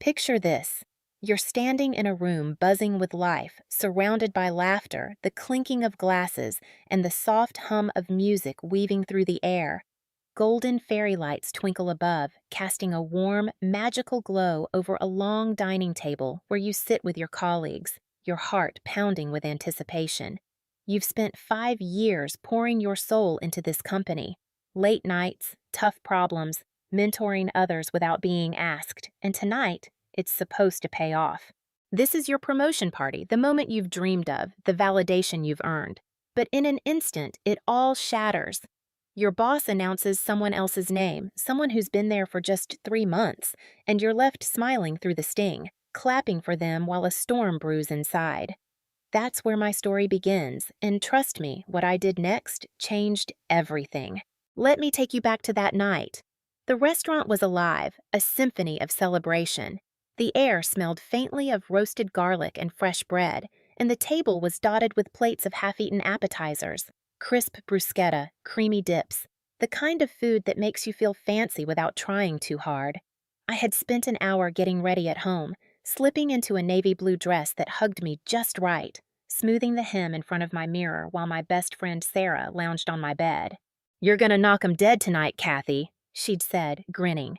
Picture this. You're standing in a room buzzing with life, surrounded by laughter, the clinking of glasses, and the soft hum of music weaving through the air. Golden fairy lights twinkle above, casting a warm, magical glow over a long dining table where you sit with your colleagues, your heart pounding with anticipation. You've spent 5 years pouring your soul into this company. Late nights, tough problems, mentoring others without being asked, and tonight, it's supposed to pay off. This is your promotion party, the moment you've dreamed of, the validation you've earned. But in an instant, it all shatters. Your boss announces someone else's name, someone who's been there for just 3 months, and you're left smiling through the sting, clapping for them while a storm brews inside. That's where my story begins, and trust me, what I did next changed everything. Let me take you back to that night. The restaurant was alive, a symphony of celebration. The air smelled faintly of roasted garlic and fresh bread, and the table was dotted with plates of half-eaten appetizers, crisp bruschetta, creamy dips, the kind of food that makes you feel fancy without trying too hard. I had spent an hour getting ready at home, slipping into a navy blue dress that hugged me just right, smoothing the hem in front of my mirror while my best friend Sarah lounged on my bed. "You're gonna knock 'em dead tonight, Kathy," she'd said, grinning.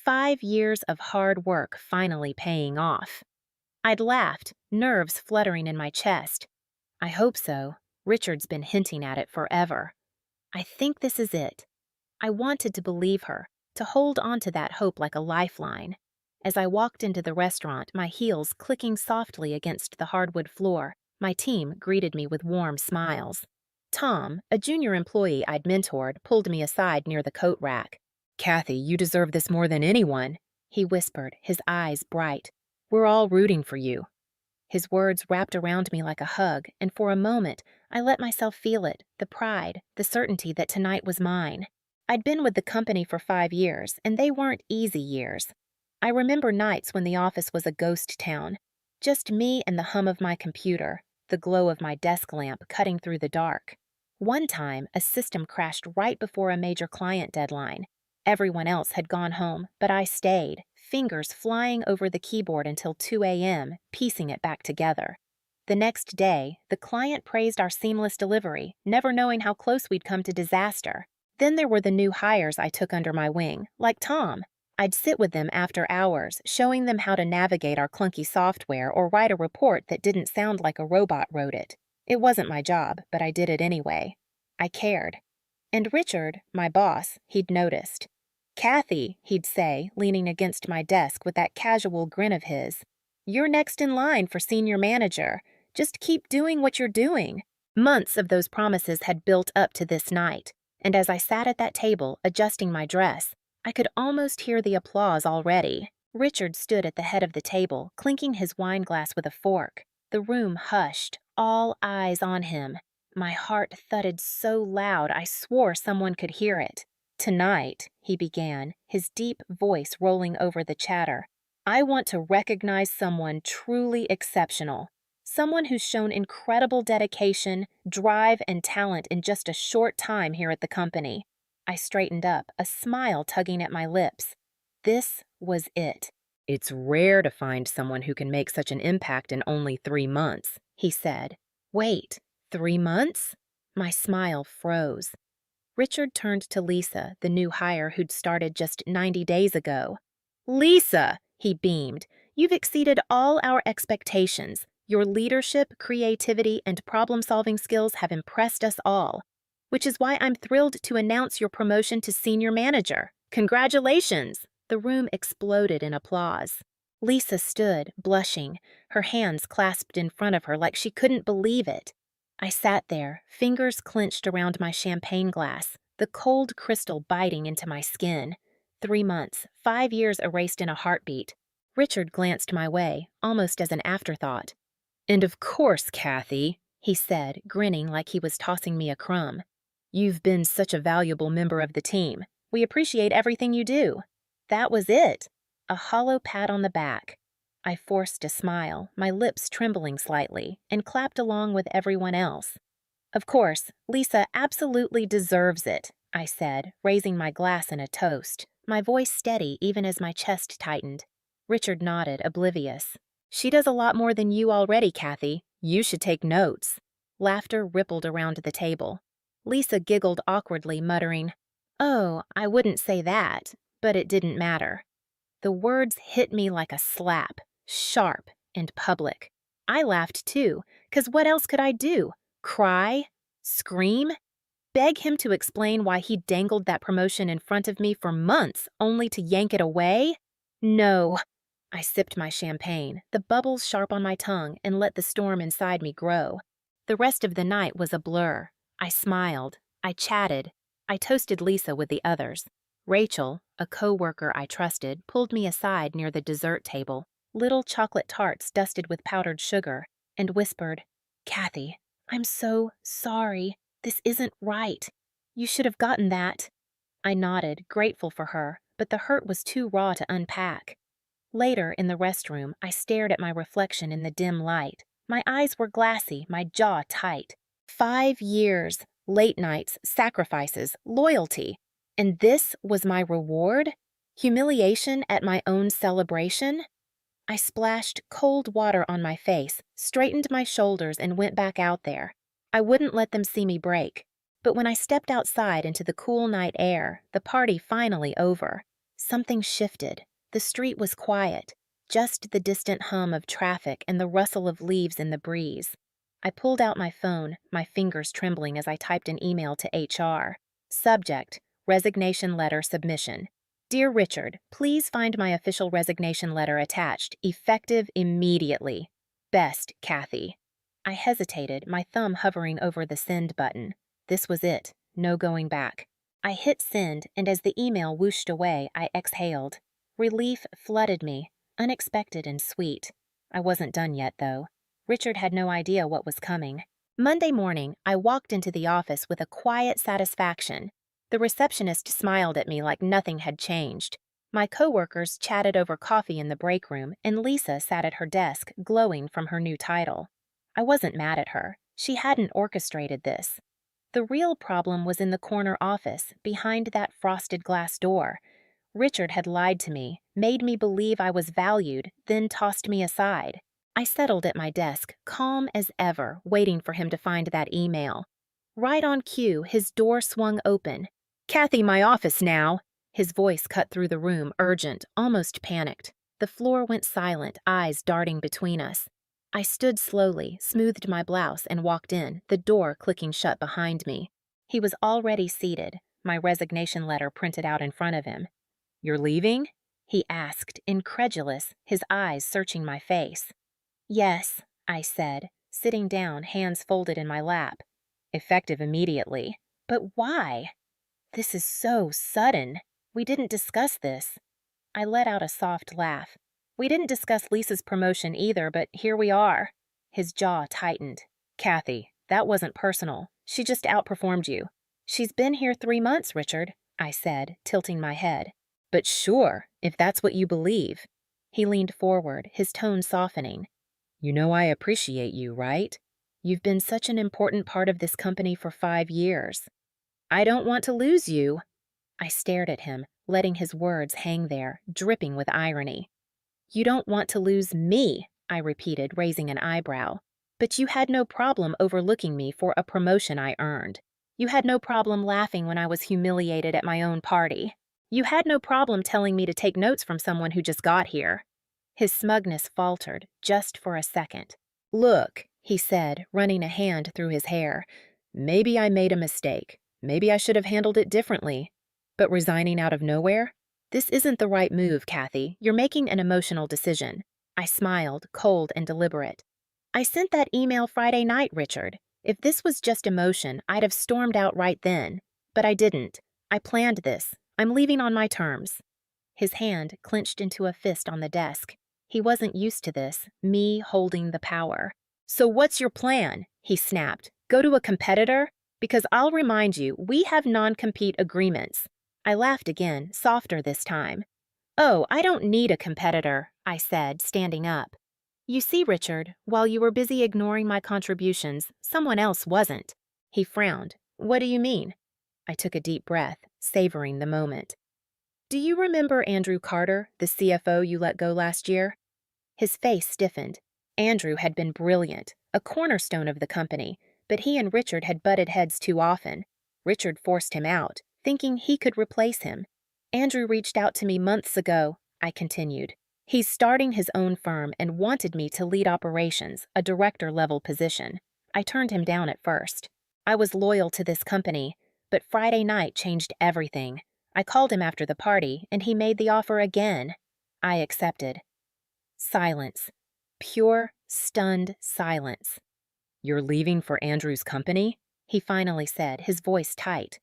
5 years of hard work finally paying off. I'd laughed, nerves fluttering in my chest. I hope so. Richard's been hinting at it forever. I think this is it. I wanted to believe her, to hold on to that hope like a lifeline. As I walked into the restaurant, my heels clicking softly against the hardwood floor, my team greeted me with warm smiles. Tom, a junior employee I'd mentored, pulled me aside near the coat rack. "Kathy, you deserve this more than anyone," he whispered, his eyes bright. "We're all rooting for you." His words wrapped around me like a hug, and for a moment, I let myself feel it, the pride, the certainty that tonight was mine. I'd been with the company for 5 years, and they weren't easy years. I remember nights when the office was a ghost town, just me and the hum of my computer, the glow of my desk lamp cutting through the dark. One time, a system crashed right before a major client deadline. Everyone else had gone home, but I stayed, fingers flying over the keyboard until 2 a.m., piecing it back together. The next day, the client praised our seamless delivery, never knowing how close we'd come to disaster. Then there were the new hires I took under my wing, like Tom. I'd sit with them after hours, showing them how to navigate our clunky software or write a report that didn't sound like a robot wrote it. It wasn't my job, but I did it anyway. I cared. And Richard, my boss, he'd noticed. "Kathy," he'd say, leaning against my desk with that casual grin of his, "you're next in line for senior manager. Just keep doing what you're doing." Months of those promises had built up to this night, and as I sat at that table, adjusting my dress, I could almost hear the applause already. Richard stood at the head of the table, clinking his wine glass with a fork. The room hushed, all eyes on him. My heart thudded so loud I swore someone could hear it. "Tonight," he began, his deep voice rolling over the chatter, "I want to recognize someone truly exceptional. Someone who's shown incredible dedication, drive, and talent in just a short time here at the company." I straightened up, a smile tugging at my lips. This was it. "It's rare to find someone who can make such an impact in only 3 months," he said. Wait, 3 months? My smile froze. Richard turned to Lisa, the new hire who'd started just 90 days ago. "Lisa," he beamed, "you've exceeded all our expectations. Your leadership, creativity, and problem-solving skills have impressed us all, which is why I'm thrilled to announce your promotion to senior manager. Congratulations!" The room exploded in applause. Lisa stood, blushing, her hands clasped in front of her like she couldn't believe it. I sat there, fingers clenched around my champagne glass, the cold crystal biting into my skin. 3 months, 5 years erased in a heartbeat. Richard glanced my way, almost as an afterthought. "And of course, Kathy," he said, grinning like he was tossing me a crumb. "You've been such a valuable member of the team. We appreciate everything you do." That was it. A hollow pat on the back. I forced a smile, my lips trembling slightly, and clapped along with everyone else. "Of course, Lisa absolutely deserves it," I said, raising my glass in a toast, my voice steady even as my chest tightened. Richard nodded, oblivious. She does a lot more than you already, Kathy. You should take notes. Laughter rippled around the table. Lisa giggled awkwardly, muttering, "Oh, I wouldn't say that," but it didn't matter. The words hit me like a slap, sharp and public. I laughed too, 'cause what else could I do? Cry? Scream? Beg him to explain why he dangled that promotion in front of me for months, only to yank it away? No. I sipped my champagne, the bubbles sharp on my tongue, and let the storm inside me grow. The rest of the night was a blur. I smiled. I chatted. I toasted Lisa with the others. Rachel, a co-worker I trusted, pulled me aside near the dessert table, little chocolate tarts dusted with powdered sugar, and whispered, "Kathy, I'm so sorry. This isn't right. You should have gotten that." I nodded, grateful for her, but the hurt was too raw to unpack. Later, in the restroom, I stared at my reflection in the dim light. My eyes were glassy, my jaw tight. 5 years, late nights, sacrifices, loyalty. And this was my reward? Humiliation at my own celebration? I splashed cold water on my face, straightened my shoulders, and went back out there. I wouldn't let them see me break. But when I stepped outside into the cool night air, the party finally over, something shifted. The street was quiet, just the distant hum of traffic and the rustle of leaves in the breeze. I pulled out my phone, my fingers trembling as I typed an email to HR. Subject: Resignation Letter Submission. Dear Richard, please find my official resignation letter attached, effective immediately. Best, Kathy. I hesitated, my thumb hovering over the send button. This was it, no going back. I hit send, and as the email whooshed away, I exhaled. Relief flooded me, unexpected and sweet. I wasn't done yet, though. Richard had no idea what was coming. Monday morning, I walked into the office with a quiet satisfaction. The receptionist smiled at me like nothing had changed. My coworkers chatted over coffee in the break room, and Lisa sat at her desk, glowing from her new title. I wasn't mad at her. She hadn't orchestrated this. The real problem was in the corner office, behind that frosted glass door. Richard had lied to me, made me believe I was valued, then tossed me aside. I settled at my desk, calm as ever, waiting for him to find that email. Right on cue, his door swung open. "Kathy, my office now!" His voice cut through the room, urgent, almost panicked. The floor went silent, eyes darting between us. I stood slowly, smoothed my blouse, and walked in, the door clicking shut behind me. He was already seated, my resignation letter printed out in front of him. "You're leaving?" he asked, incredulous, his eyes searching my face. "Yes," I said, sitting down, hands folded in my lap. "Effective immediately. But why? This is so sudden. We didn't discuss this." I let out a soft laugh. "We didn't discuss Lisa's promotion either, but here we are." His jaw tightened. "Kathy, that wasn't personal. She just outperformed you." "She's been here 3 months, Richard," I said, tilting my head. "But sure, if that's what you believe." He leaned forward, his tone softening. "You know I appreciate you, right? You've been such an important part of this company for 5 years. I don't want to lose you." I stared at him, letting his words hang there, dripping with irony. "You don't want to lose me," I repeated, raising an eyebrow. "But you had no problem overlooking me for a promotion I earned. You had no problem laughing when I was humiliated at my own party. You had no problem telling me to take notes from someone who just got here." His smugness faltered, just for a second. "Look," he said, running a hand through his hair, "maybe I made a mistake. Maybe I should have handled it differently. But resigning out of nowhere? This isn't the right move, Kathy. You're making an emotional decision." I smiled, cold and deliberate. "I sent that email Friday night, Richard. If this was just emotion, I'd have stormed out right then. But I didn't. I planned this. I'm leaving on my terms." His hand clenched into a fist on the desk. He wasn't used to this, me holding the power. "So what's your plan?" he snapped. "Go to a competitor? Because I'll remind you, we have non-compete agreements." I laughed again, softer this time. "Oh, I don't need a competitor," I said, standing up. "You see, Richard, while you were busy ignoring my contributions, someone else wasn't." He frowned. "What do you mean?" I took a deep breath, savoring the moment. Do you remember Andrew Carter, the CFO you let go last year? His face stiffened. Andrew had been brilliant, a cornerstone of the company, but he and Richard had butted heads too often. Richard forced him out, thinking he could replace him. Andrew reached out to me months ago, I continued. He's starting his own firm and wanted me to lead operations, a director-level position. I turned him down at first. I was loyal to this company, but Friday night changed everything. I called him after the party, and he made the offer again. I accepted. Silence. Pure, stunned silence. You're leaving for Andrew's company? He finally said, his voice tight.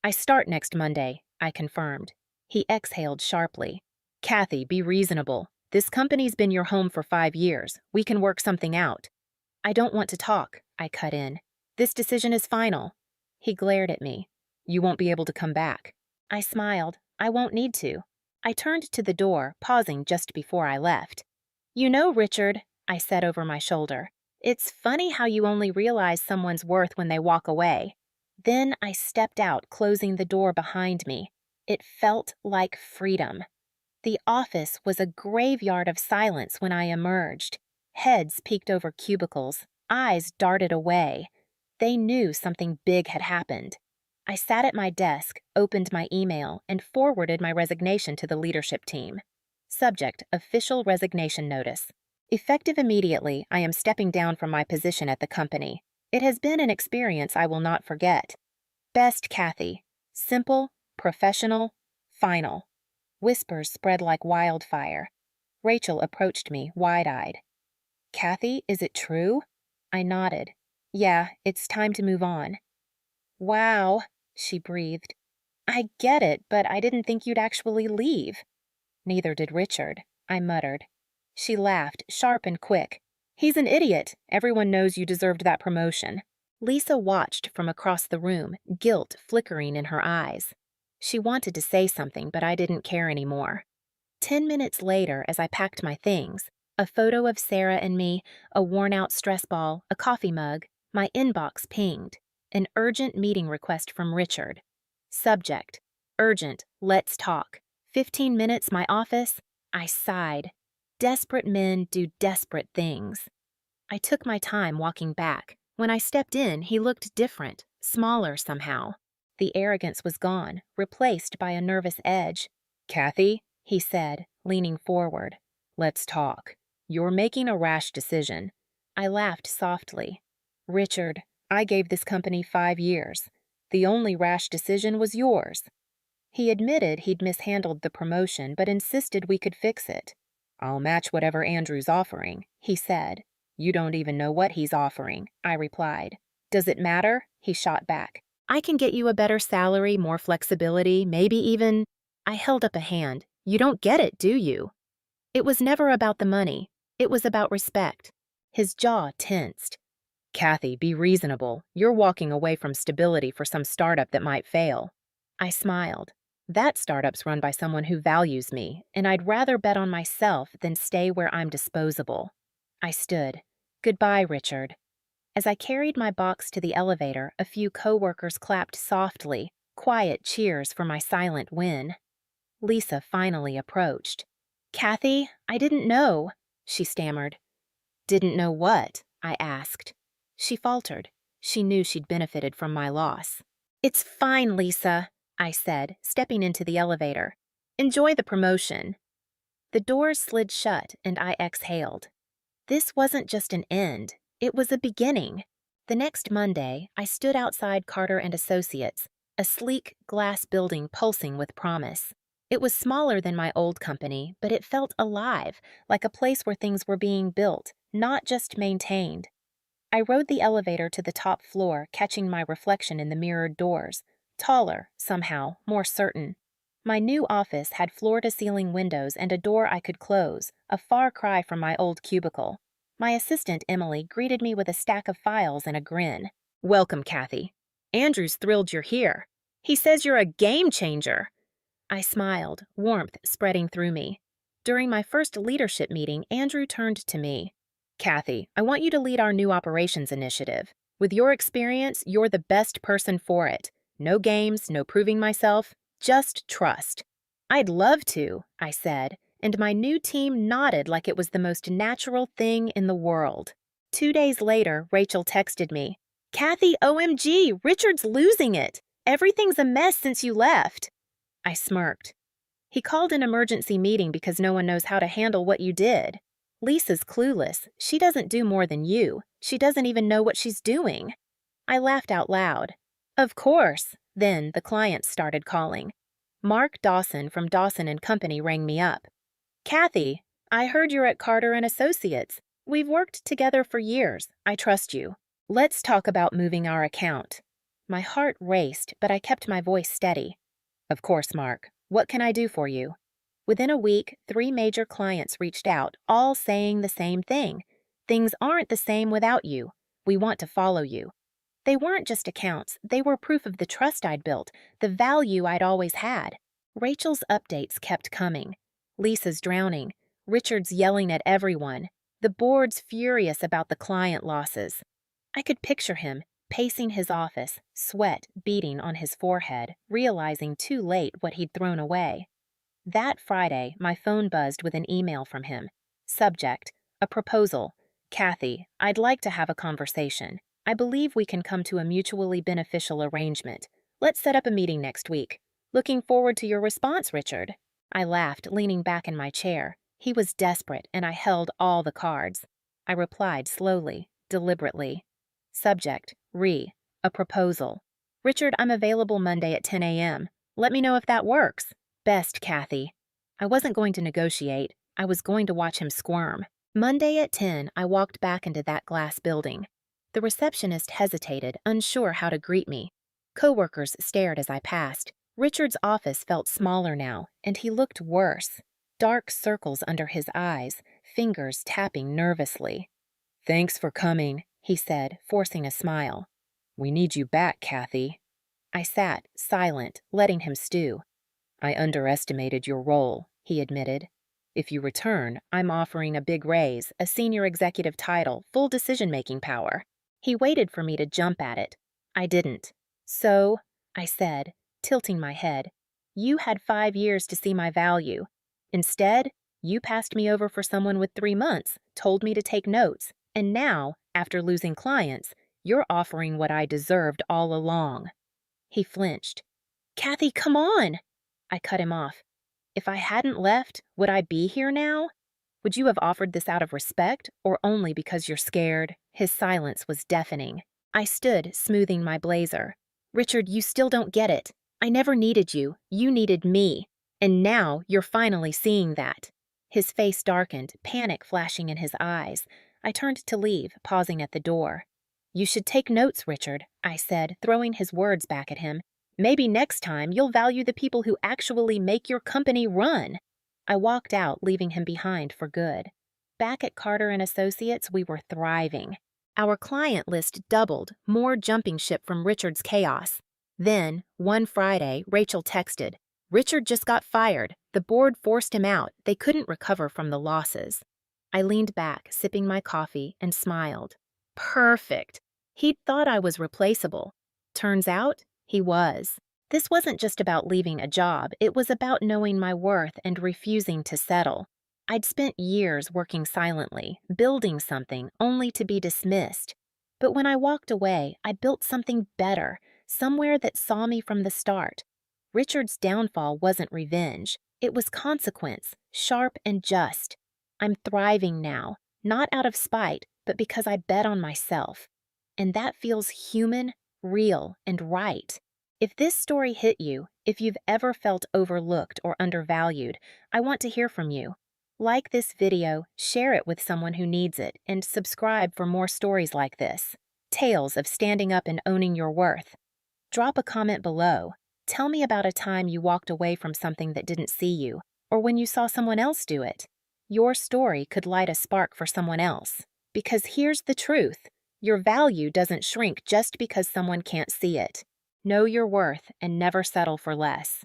I start next Monday, I confirmed. He exhaled sharply. Kathy, be reasonable. This company's been your home for 5 years. We can work something out. I don't want to talk, I cut in. This decision is final. He glared at me. You won't be able to come back. I smiled. I won't need to. I turned to the door, pausing just before I left. You know, Richard, I said over my shoulder, it's funny how you only realize someone's worth when they walk away. Then I stepped out, closing the door behind me. It felt like freedom. The office was a graveyard of silence when I emerged. Heads peeked over cubicles, eyes darted away. They knew something big had happened. I sat at my desk, opened my email, and forwarded my resignation to the leadership team. Subject: official resignation notice. Effective immediately, I am stepping down from my position at the company. It has been an experience I will not forget. Best, Kathy. Simple, professional, final. Whispers spread like wildfire. Rachel approached me, wide-eyed. Kathy, is it true? I nodded. Yeah, it's time to move on. Wow, she breathed. I get it, but I didn't think you'd actually leave. Neither did Richard, I muttered. She laughed, sharp and quick. He's an idiot. Everyone knows you deserved that promotion. Lisa watched from across the room, guilt flickering in her eyes. She wanted to say something, but I didn't care anymore. 10 minutes later, as I packed my things, a photo of Sarah and me, a worn-out stress ball, a coffee mug, my inbox pinged. An urgent meeting request from Richard. Subject: urgent, let's talk. 15 minutes, my office. I sighed. Desperate men do desperate things. I took my time walking back. When I stepped in, he looked different, smaller somehow. The arrogance was gone, replaced by a nervous edge. Kathy, he said, leaning forward. Let's talk. You're making a rash decision. I laughed softly. Richard, I gave this company 5 years. The only rash decision was yours. He admitted he'd mishandled the promotion, but insisted we could fix it. I'll match whatever Andrew's offering, he said. You don't even know what he's offering, I replied. Does it matter? He shot back. I can get you a better salary, more flexibility, maybe even... I held up a hand. You don't get it, do you? It was never about the money. It was about respect. His jaw tensed. Kathy, be reasonable. You're walking away from stability for some startup that might fail. I smiled. That startup's run by someone who values me, and I'd rather bet on myself than stay where I'm disposable. I stood. Goodbye, Richard. As I carried my box to the elevator, a few coworkers clapped softly, quiet cheers for my silent win. Lisa finally approached. Kathy, I didn't know, she stammered. Didn't know what? I asked. She faltered. She knew she'd benefited from my loss. It's fine, Lisa, I said, stepping into the elevator. Enjoy the promotion. The doors slid shut and I exhaled. This wasn't just an end. It was a beginning. The next Monday, I stood outside Carter and Associates, a sleek glass building pulsing with promise. It was smaller than my old company, but it felt alive, like a place where things were being built, not just maintained. I rode the elevator to the top floor, catching my reflection in the mirrored doors. Taller, somehow, more certain. My new office had floor-to-ceiling windows and a door I could close, a far cry from my old cubicle. My assistant, Emily, greeted me with a stack of files and a grin. Welcome, Kathy. Andrew's thrilled you're here. He says you're a game changer. I smiled, warmth spreading through me. During my first leadership meeting, Andrew turned to me. Kathy, I want you to lead our new operations initiative. With your experience, you're the best person for it. No games, no proving myself, just trust. I'd love to, I said, and my new team nodded like it was the most natural thing in the world. 2 days later, Rachel texted me, "Kathy, OMG, Richard's losing it. Everything's a mess since you left." I smirked. "He called an emergency meeting because no one knows how to handle what you did. Lisa's clueless. She doesn't do more than you. She doesn't even know what she's doing." I laughed out loud. Of course. Then the clients started calling. Mark Dawson from Dawson and Company rang me up. "Kathy, I heard you're at Carter and Associates. We've worked together for years. I trust you. Let's talk about moving our account." My heart raced, but I kept my voice steady. "Of course, Mark. What can I do for you?" Within a week, 3 major clients reached out, all saying the same thing. "Things aren't the same without you. We want to follow you." They weren't just accounts, they were proof of the trust I'd built, the value I'd always had. Rachel's updates kept coming. Lisa's drowning. Richard's yelling at everyone. The board's furious about the client losses. I could picture him, pacing his office, sweat beading on his forehead, realizing too late what he'd thrown away. That Friday, my phone buzzed with an email from him. Subject: a proposal. "Kathy, I'd like to have a conversation. I believe we can come to a mutually beneficial arrangement. Let's set up a meeting next week. Looking forward to your response, Richard." I laughed, leaning back in my chair. He was desperate, and I held all the cards. I replied slowly, deliberately. Subject: a proposal. "Richard, I'm available Monday at 10 a.m. Let me know if that works." Best, Kathy. I wasn't going to negotiate. I was going to watch him squirm. Monday at 10, I walked back into that glass building. The receptionist hesitated, unsure how to greet me. Coworkers stared as I passed. Richard's office felt smaller now, and he looked worse. Dark circles under his eyes, fingers tapping nervously. "Thanks for coming," he said, forcing a smile. "We need you back, Kathy." I sat, silent, letting him stew. "I underestimated your role," he admitted. "If you return, I'm offering a big raise, a senior executive title, full decision-making power." He waited for me to jump at it. I didn't. "So," I said, tilting my head, "you had 5 years to see my value. Instead, you passed me over for someone with 3 months, told me to take notes, and now, after losing clients, you're offering what I deserved all along." He flinched. "Kathy, come on!" I cut him off. "If I hadn't left, would I be here now? Would you have offered this out of respect, or only because you're scared?" His silence was deafening. I stood, smoothing my blazer. "Richard, you still don't get it. I never needed you. You needed me. And now you're finally seeing that." His face darkened, panic flashing in his eyes. I turned to leave, pausing at the door. "You should take notes, Richard," I said, throwing his words back at him. "Maybe next time you'll value the people who actually make your company run." I walked out, leaving him behind for good. Back at Carter and Associates, we were thriving. Our client list doubled, more jumping ship from Richard's chaos. Then, one Friday, Rachel texted, "Richard just got fired. The board forced him out. They couldn't recover from the losses." I leaned back, sipping my coffee, and smiled. Perfect. He'd thought I was replaceable. Turns out, he was. This wasn't just about leaving a job, it was about knowing my worth and refusing to settle. I'd spent years working silently, building something, only to be dismissed. But when I walked away, I built something better, somewhere that saw me from the start. Richard's downfall wasn't revenge. It was consequence, sharp and just. I'm thriving now, not out of spite, but because I bet on myself. And that feels human, real, and right. If this story hit you, if you've ever felt overlooked or undervalued, I want to hear from you. Like this video, share it with someone who needs it, and subscribe for more stories like this. Tales of standing up and owning your worth. Drop a comment below. Tell me about a time you walked away from something that didn't see you, or when you saw someone else do it. Your story could light a spark for someone else. Because here's the truth. Your value doesn't shrink just because someone can't see it. Know your worth and never settle for less.